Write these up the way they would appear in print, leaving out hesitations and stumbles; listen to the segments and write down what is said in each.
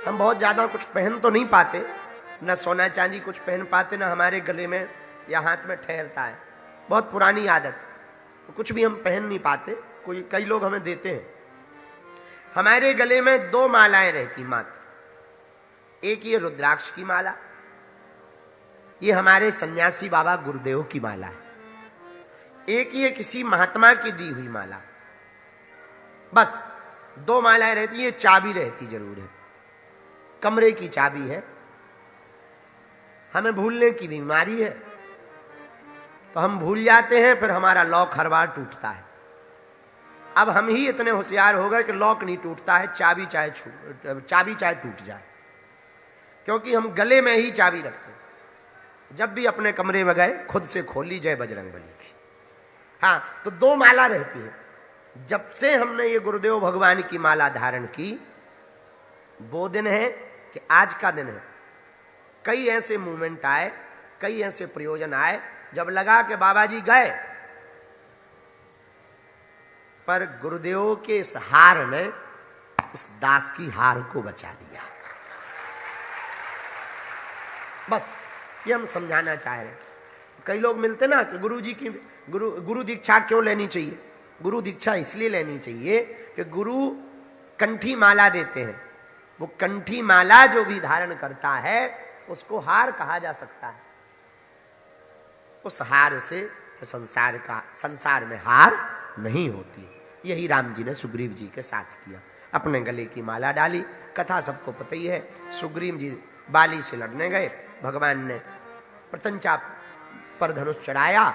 हम बहुत ज़्यादा कुछ पहन तो नहीं पाते, न सोना चांदी कुछ पहन पाते, न हमारे गले में या हाथ में ठहरता है, बहुत पुरानी आदत, कुछ भी हम पहन नहीं पाते। कई लोग हमें देते हैं। हमारे गले में 2 मालाएं रहती मात्र। एक ये रुद्राक्ष की माला, ये हमारे सन्यासी बाबा गुरुदेव की माला है। एक ये किसी महात्मा की दी हुई माला। बस 2 मालाएं रहती, ये चाबी रहती जरूर है, कमरे की चाबी है। हमें भूलने की बीमारी है, तो हम भूल जाते हैं, फिर हमारा लॉक हर बार टूटता है। अब हम ही इतने होशियार हो गए कि लॉक नहीं टूटता है, चाबी चाहे टूट जाए, क्योंकि हम गले में ही चाबी रखते हैं। जब भी अपने कमरे में गए खुद से खोली जय बजरंगबली की। हाँ, तो 2 माला रहती है। जब से हमने ये गुरुदेव भगवान की माला धारण की, वो दिन है कि आज का दिन है। कई ऐसे मूवमेंट आए, कई ऐसे प्रयोजन आए, जब लगा कि बाबा जी गए, पर गुरुदेव के इस हार ने इस दास की हार को बचा लिया। बस ये हम समझाना चाह रहे हैं। कई लोग मिलते ना कि गुरु जी की गुरु दीक्षा क्यों लेनी चाहिए? गुरु दीक्षा इसलिए लेनी चाहिए कि गुरु कंठी माला देते हैं। वो कंठी माला जो भी धारण करता है उसको हार कहा जा सकता है। उस हार से संसार में हार नहीं होती। यही राम जी ने सुग्रीव जी के साथ किया, अपने गले की माला डाली। कथा सबको पता ही है। सुग्रीव जी बाली से लड़ने गए, भगवान ने प्रत्यंचा पर धनुष चढ़ाया,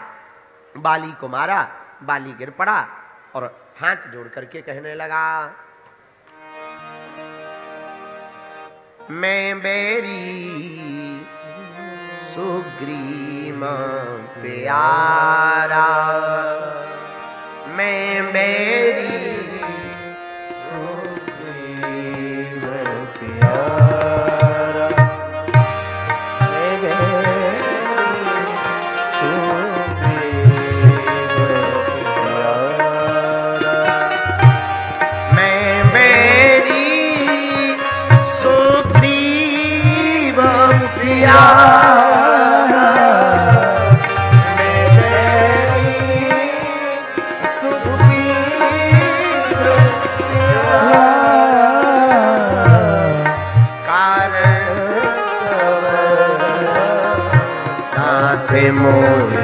बाली को मारा, बाली गिर पड़ा और हाथ जोड़ करके कहने लगा, मैं बैरी सुग्रीव प्यारा, मैं बैरी सुग्रीव प्यारा, मैं बैरी सुग्रीव प्यारा, मैं बैरी सुग्रीव प्यारा,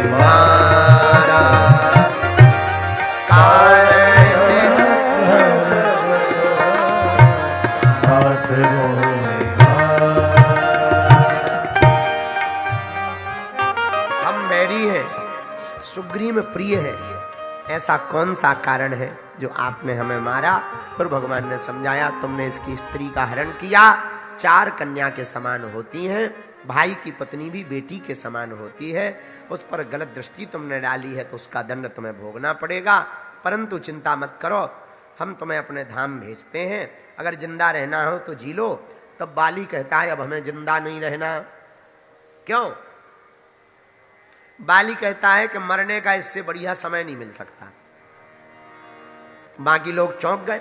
मारा हम बैरी हैं, सुग्रीव प्रिय है। ऐसा कौन सा कारण है जो आपने हमें मारा? फिर भगवान ने समझाया, तुमने इसकी स्त्री का हरण किया, 4 कन्या के समान होती हैं, भाई की पत्नी भी बेटी के समान होती है, उस पर गलत दृष्टि तुमने डाली है तो उसका दंड तुम्हें भोगना पड़ेगा। परंतु चिंता मत करो, हम तुम्हें अपने धाम भेजते हैं, अगर जिंदा रहना हो तो जी लो। तब बाली कहता है, अब हमें जिंदा नहीं रहना। क्यों? बाली कहता है कि मरने का इससे बढ़िया समय नहीं मिल सकता। बाकी लोग चौंक गए,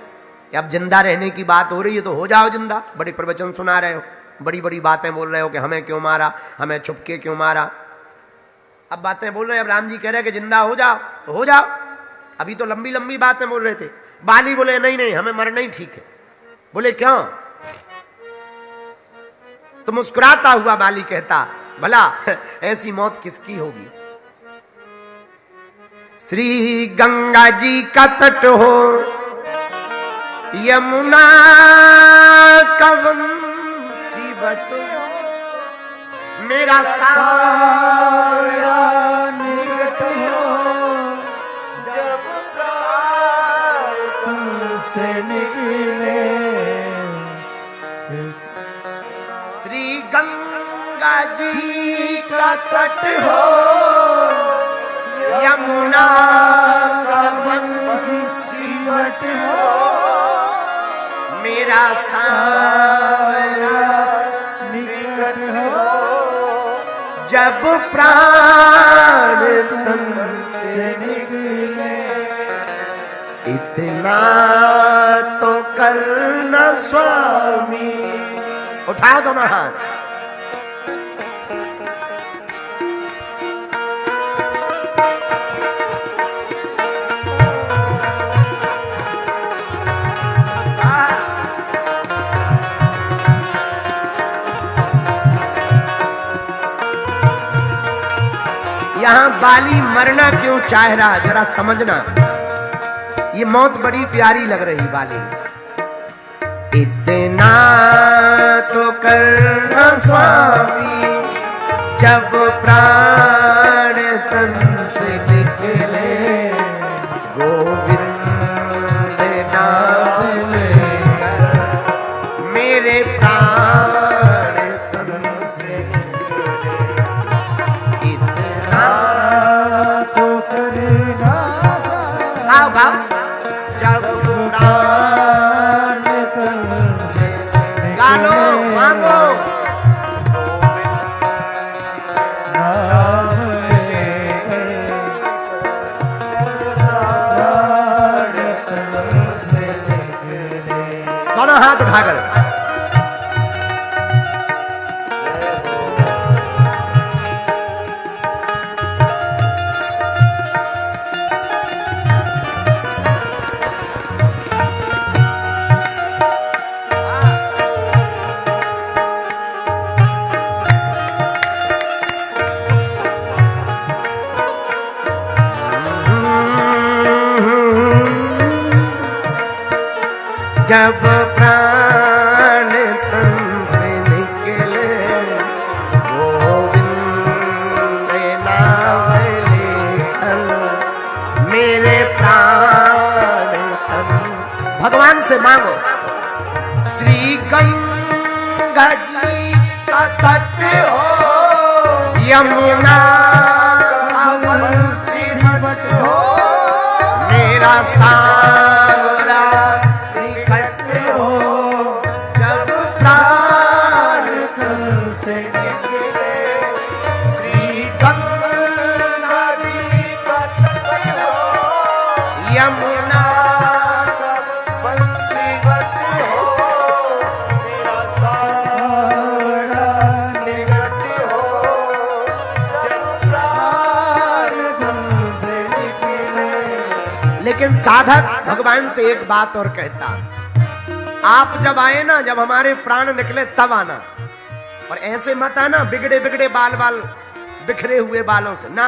अब जिंदा रहने की बात हो रही है तो हो जाओ जिंदा। बड़े प्रवचन सुना रहे हो, बड़ी बड़ी बातें बोल रहे हो कि हमें क्यों मारा, हमें छुपके क्यों मारा। अब बातें बोल रहे हैं, अब राम जी कह रहे हैं कि जिंदा हो जाओ तो हो जाओ। अभी तो लंबी लंबी बातें बोल रहे थे। बाली बोले नहीं नहीं, हमें मरना ही ठीक है। बोले क्यों? तो मुस्कुराता हुआ बाली कहता, भला ऐसी मौत किसकी होगी? श्री गंगा जी का तट हो, यमुना का वंशी बट, मेरा सारा निकट हो, जब प्राण तुमसे निकले। श्री गंगा जी का तट हो, यमुना का वंशी बट हो, मेरा सारा निकट हो, जब प्राण तन से निकले। इतना तो करना स्वामी, उठाओ दोनों हाथ। यहां बाली मरना क्यों चाह रहा, जरा समझना। ये मौत बड़ी प्यारी लग रही बाली। इतना तो करना स्वामी, जब प्राण तन से निकले, गोविंद नाम लेकर मेरे प्राण तन से निकले। इतना तो करना स्वामी, आओ गाओ, जब प्राण तन से गालो मांगो, दोनों हाथ उठाकर। जब प्राण तन से निकले, गोविंद नाम लेकर मेरे प्राण तन। भगवान से मांगो। श्री गंगा जी का तट हो, यमुना सिरवट हो, मेरा सावरा यमुना बंसीवट हो, मेरा सावरा निकट हो, जब प्राण तन से निकले। लेकिन साधक भगवान से एक बात और कहता, आप जब आए ना, जब हमारे प्राण निकले तब आना, और ऐसे मत आना बिगड़े बिगड़े बाल बाल बिखरे हुए बालों से ना,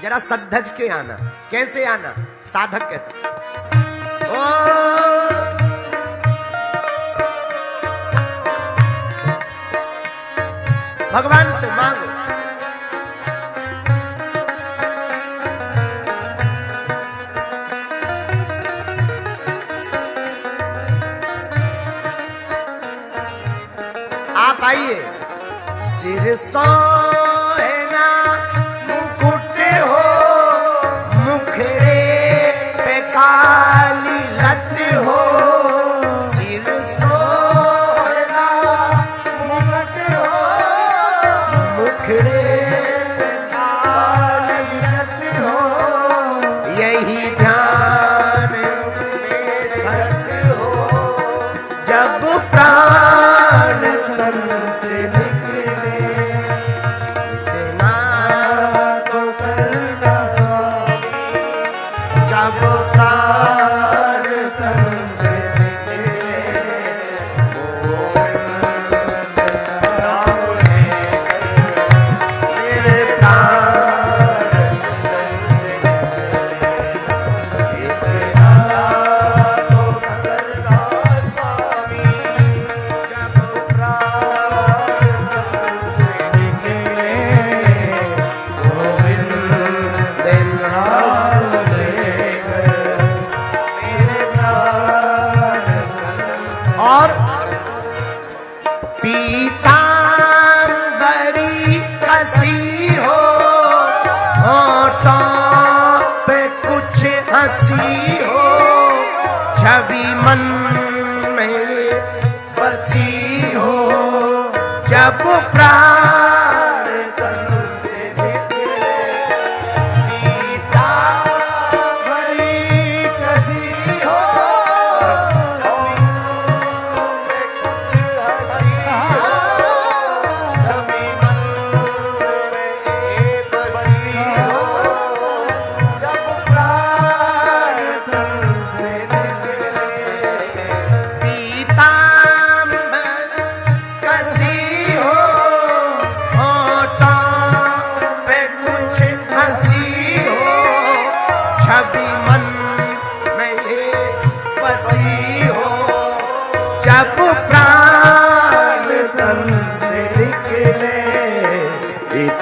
जरा सद्धज के आना। कैसे आना? साधक कहता, ओ भगवान से मांगो। आप आइए। सिर सोना मुकुट हो, मुखड़े पे काली लट हो, सिर सोना मुकुट हो, मुखड़े पे काली लट हो, यही ध्यान में घट हो, जब प्राण तन से निकले। इतना तो करना स्वामी, जब प्राण तन से निकले, गोविंद नाम लेकर मेरे प्राण तन से निकले। इतना तो करना स्वामी, जब प्राण तन से निकले, गोविंद नाम लेकर मेरे प्राण तन। और पीतांबरी कसी हो, होठों पे कुछ हंसी हो, छवि मन में बसी हो, जब प्राण तन से निकले। पीतांबरी कसी हो, छवि मन में कुछ हंसी हो,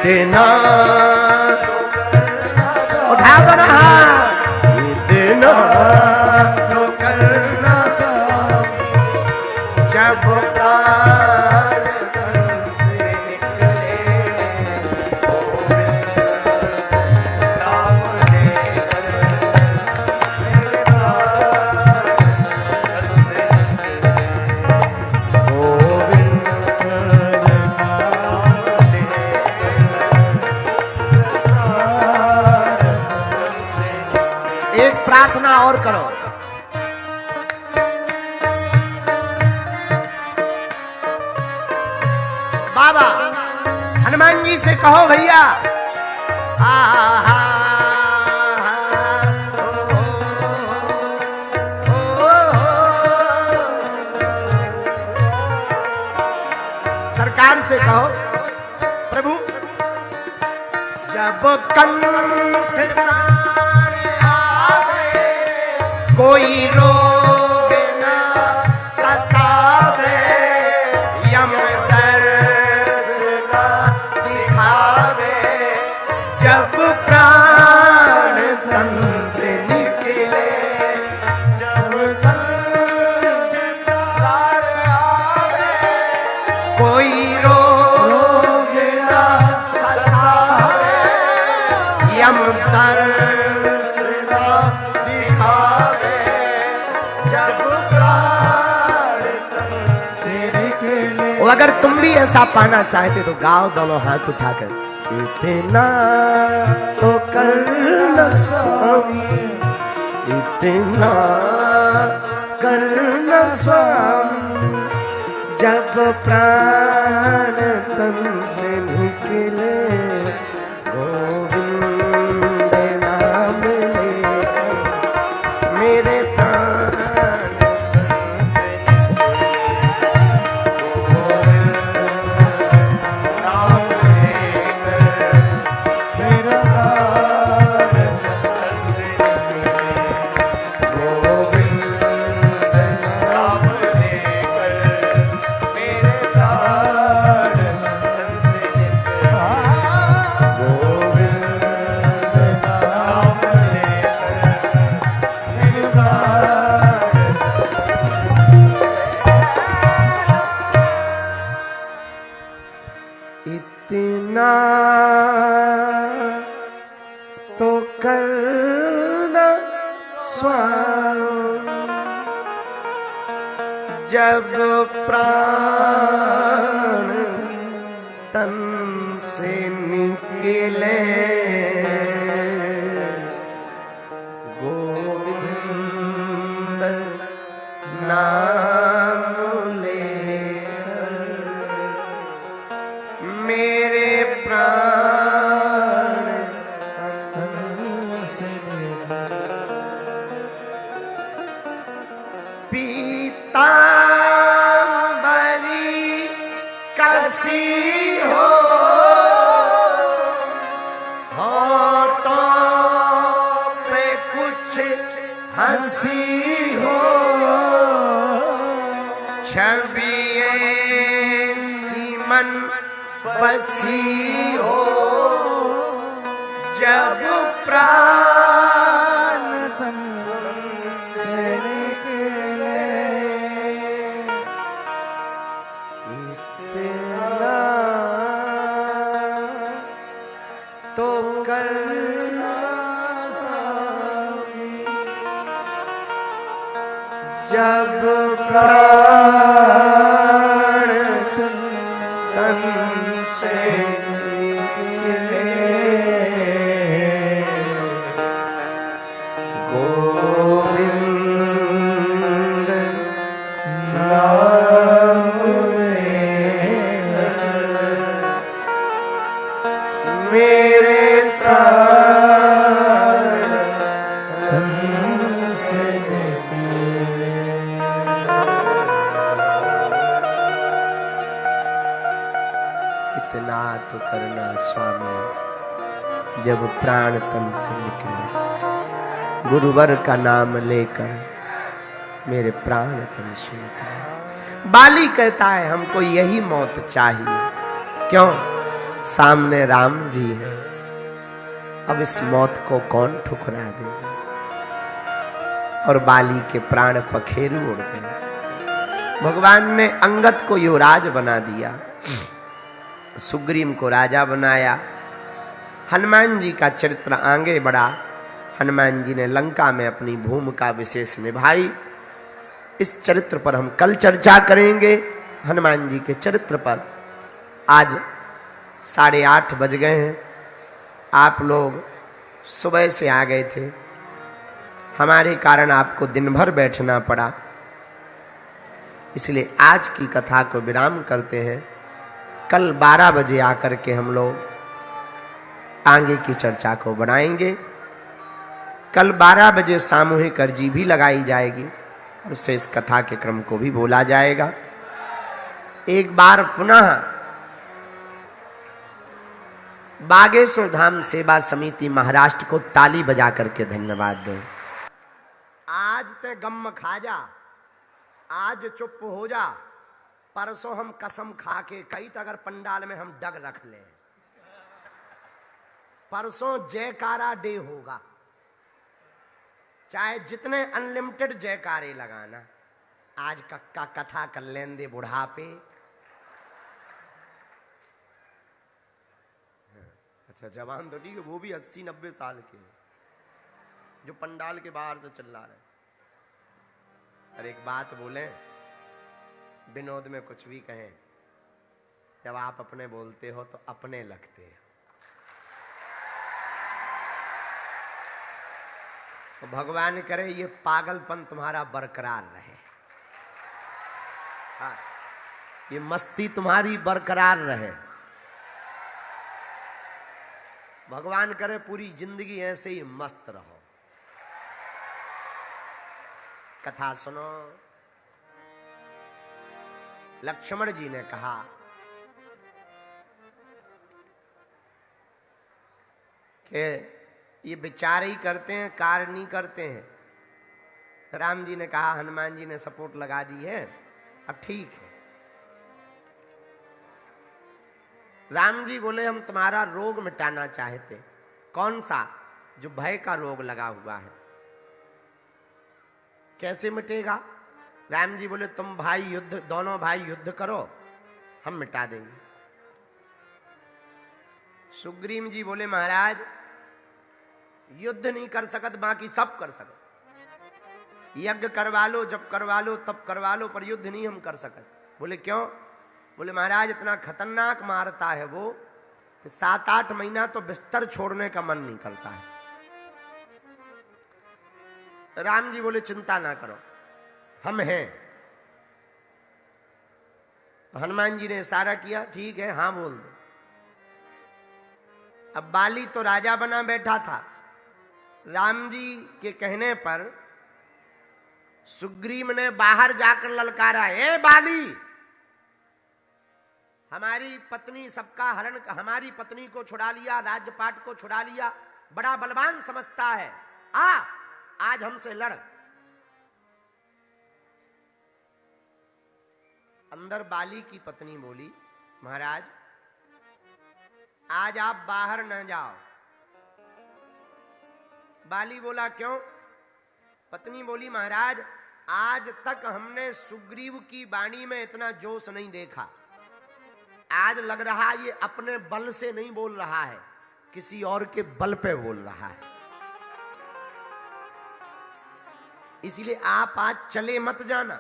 इतना उठा दो ना इतना तो करना जब प्राण तन से निकले नाम लेकर एक प्रार्थना और करो। बाबा हनुमान जी से कहो भैया सरकार से कहो प्रभु जब कंठ कोई रोग न सतावे यम दर्श न दिखावे जब प्राण तन से निकले जब कंठ आवे कोई रोग न सतावे यम दर्श न दिखावे अगर तुम भी ऐसा पाना चाहते तो गाओ दोनों हाथ उठाकर इतना तो करना स्वामी इतना करना स्वामी जब प्राण तन से निकले गोविंद नाम लेकर मेरे इतना तो करना स्वामी जब प्राण तन से निकले गोविंद नाम लेकर मेरे प्राण पीतांबरी कसी हो होठों पे कुछ हंसी हो छवि ऐसी मन बसी हो जब प्राण तन से निकले इतना तो करना स्वामी जब प्राण तन से गोविंद नाम मेरे प्राण तन से इतना तो करना स्वामी जब प्राण तन से निकले गुरुवर का नाम लेकर मेरे प्राण तन से निकले। बाली कहता है हमको यही मौत चाहिए। क्यों? सामने राम जी हैं, अब इस मौत को कौन ठुकरा देगा। और बाली के प्राण पखेरु उड़ गए। भगवान ने अंगद को युवराज बना दिया, सुग्रीव को राजा बनाया। हनुमान जी का चरित्र आगे बढ़ा। हनुमान जी ने लंका में अपनी भूमिका विशेष निभाई। इस चरित्र पर हम कल चर्चा करेंगे, हनुमान जी के चरित्र पर। आज 8:30 बज गए हैं। आप लोग सुबह से आ गए थे, हमारे कारण आपको दिन भर बैठना पड़ा, इसलिए आज की कथा को विराम करते हैं। कल 12 बजे आकर के हम लोग आगे की चर्चा को बढ़ाएंगे। कल 12 बजे सामूहिक अर्जी भी लगाई जाएगी, उससे इस कथा के क्रम को भी बोला जाएगा। एक बार पुनः बागेश्वर धाम सेवा समिति महाराष्ट्र को ताली बजा करके धन्यवाद दो। आज ते गम खा जा, आज चुप हो जा, परसों हम कसम खा के कई अगर पंडाल में हम डग रख ले, परसों जयकारा डे होगा, चाहे जितने अनलिमिटेड जयकारे लगाना। आज का कथा कर लें दे बुढ़ापे। अच्छा जवान तो ठीक है, वो भी 80-90 साल के जो पंडाल के बाहर से चिल्ला रहे। और एक बात बोले, विनोद में कुछ भी कहें, जब आप अपने बोलते हो तो अपने लगते हो। तो भगवान करे ये पागलपन तुम्हारा बरकरार रहे, हाँ, ये मस्ती तुम्हारी बरकरार रहे। भगवान करे पूरी जिंदगी ऐसे ही मस्त रहो। कथा सुनो। लक्ष्मण जी ने कहा कि ये विचार ही करते हैं, कार्य नहीं करते हैं। राम जी ने कहा, हनुमान जी ने सपोर्ट लगा दी है, अब ठीक है। राम जी बोले, हम तुम्हारा रोग मिटाना चाहते। कौन सा? जो भय का रोग लगा हुआ है। कैसे मिटेगा? राम जी बोले, तुम भाई युद्ध, दोनों भाई युद्ध करो, हम मिटा देंगे। सुग्रीव जी बोले, महाराज युद्ध नहीं कर सकत, बाकी सब कर सकत। यज्ञ करवा लो, जब करवा लो, तब करवा लो, पर युद्ध नहीं हम कर सकत। बोले क्यों? बोले महाराज इतना खतरनाक मारता है वो कि 7-8 महीना तो बिस्तर छोड़ने का मन नहीं करता है। राम जी बोले, चिंता ना करो, हम हैं। तो हनुमान जी ने इशारा किया, ठीक है, हां बोल दो। अब बाली तो राजा बना बैठा था। राम जी के कहने पर सुग्रीव ने बाहर जाकर ललकारा, ए बाली, हमारी पत्नी सबका हरण, हमारी पत्नी को छुड़ा लिया, राज्यपाट को छुड़ा लिया, बड़ा बलवान समझता है, आज हमसे लड़। अंदर बाली की पत्नी बोली, महाराज आज आप बाहर न जाओ। बाली बोला क्यों? पत्नी बोली, महाराज आज तक हमने सुग्रीव की वाणी में इतना जोश नहीं देखा। आज लग रहा ये अपने बल से नहीं बोल रहा है, किसी और के बल पे बोल रहा है। इसीलिए आप आज चले मत जाना।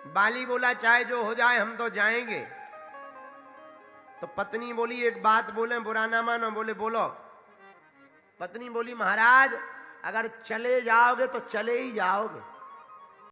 बाली बोला, चाहे जो हो जाए हम तो जाएंगे। तो पत्नी बोली, एक बात बोले, बुरा ना मानो। बोले बोलो। पत्नी बोली, महाराज अगर चले जाओगे तो चले ही जाओगे,